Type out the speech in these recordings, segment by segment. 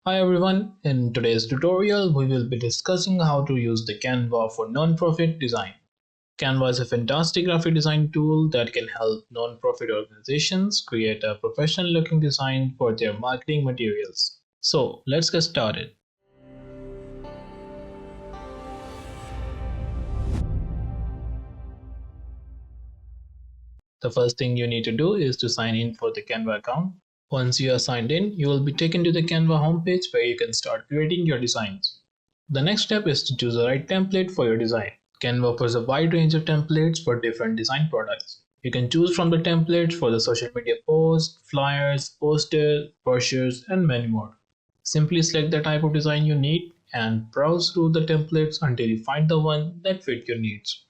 Hi everyone, in today's tutorial we will be discussing how to use the Canva for non-profit design. Canva is a fantastic graphic design tool that can help non-profit organizations create a professional looking design for their marketing materials. So let's get started. The first thing you need to do is to sign in for the Canva account. Once you are signed in, you will be taken to the Canva homepage where you can start creating your designs. The next step is to choose the right template for your design. Canva offers a wide range of templates for different design products. You can choose from the templates for the social media posts, flyers, posters, brochures, and many more. Simply select the type of design you need and browse through the templates until you find the one that fits your needs.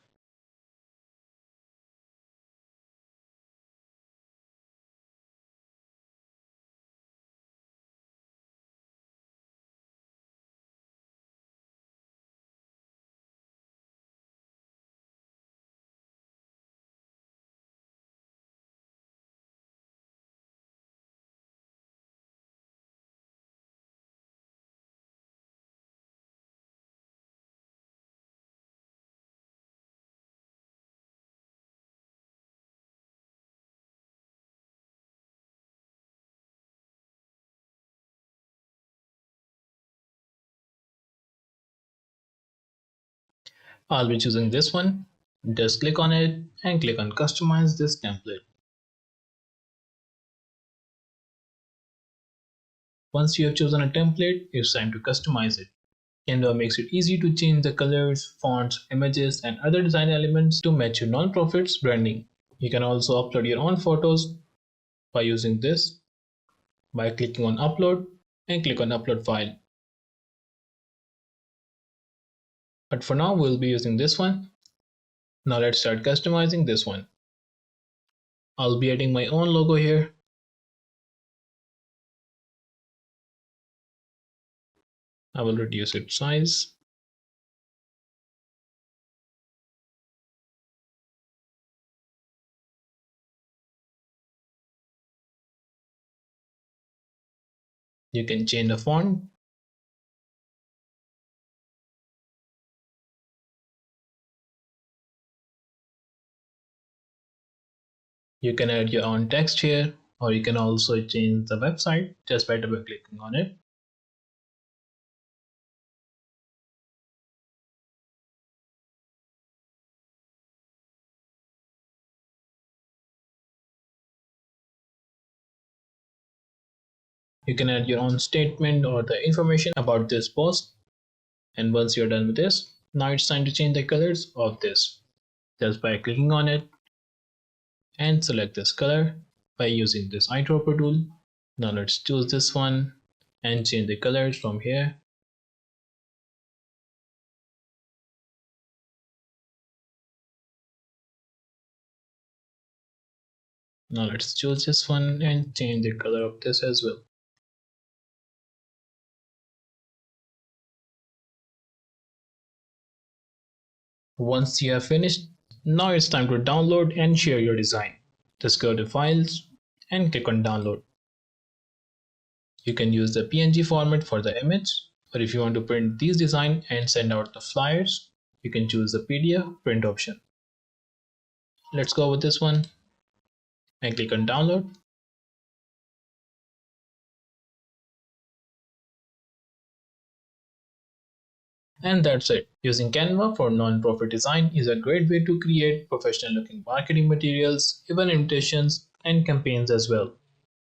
I'll be choosing this one. Just click on it and click on Customize this template. Once you have chosen a template, it's time to customize it. Canva makes it easy to change the colors, fonts, images, and other design elements to match your non-profit's branding. You can also upload your own photos by using this by clicking on Upload and click on Upload File. But for now, we'll be using this one. Now let's start customizing this one. I'll be adding my own logo here. I will reduce its size. You can change the font. You can add your own text here, or you can also change the website just by double clicking on it. You can add your own statement or the information about this post. And once you're done with this, now it's time to change the colors of this just by clicking on it and select this color by using this eyedropper tool. Now let's choose this one and change the colors from here. Now let's choose this one and change the color of this as well. Once you have finished, now it's time to download and share your design. Just go to Files and click on Download. You can use the PNG format for the image, or if you want to print these designs and send out the flyers, you can choose the PDF print option. Let's go with this one and click on Download. And that's it. Using Canva for non-profit design is a great way to create professional looking marketing materials, event invitations, and campaigns as well.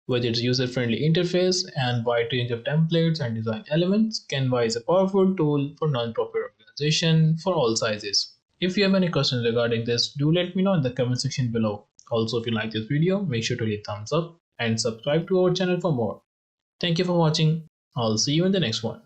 With its user-friendly interface and wide range of templates and design elements, Canva is a powerful tool for non-profit organizations for all sizes. If you have any questions regarding this, do let me know in the comment section below. Also, if you like this video, make sure to leave thumbs up and subscribe to our channel for more. Thank you for watching. I'll see you in the next one.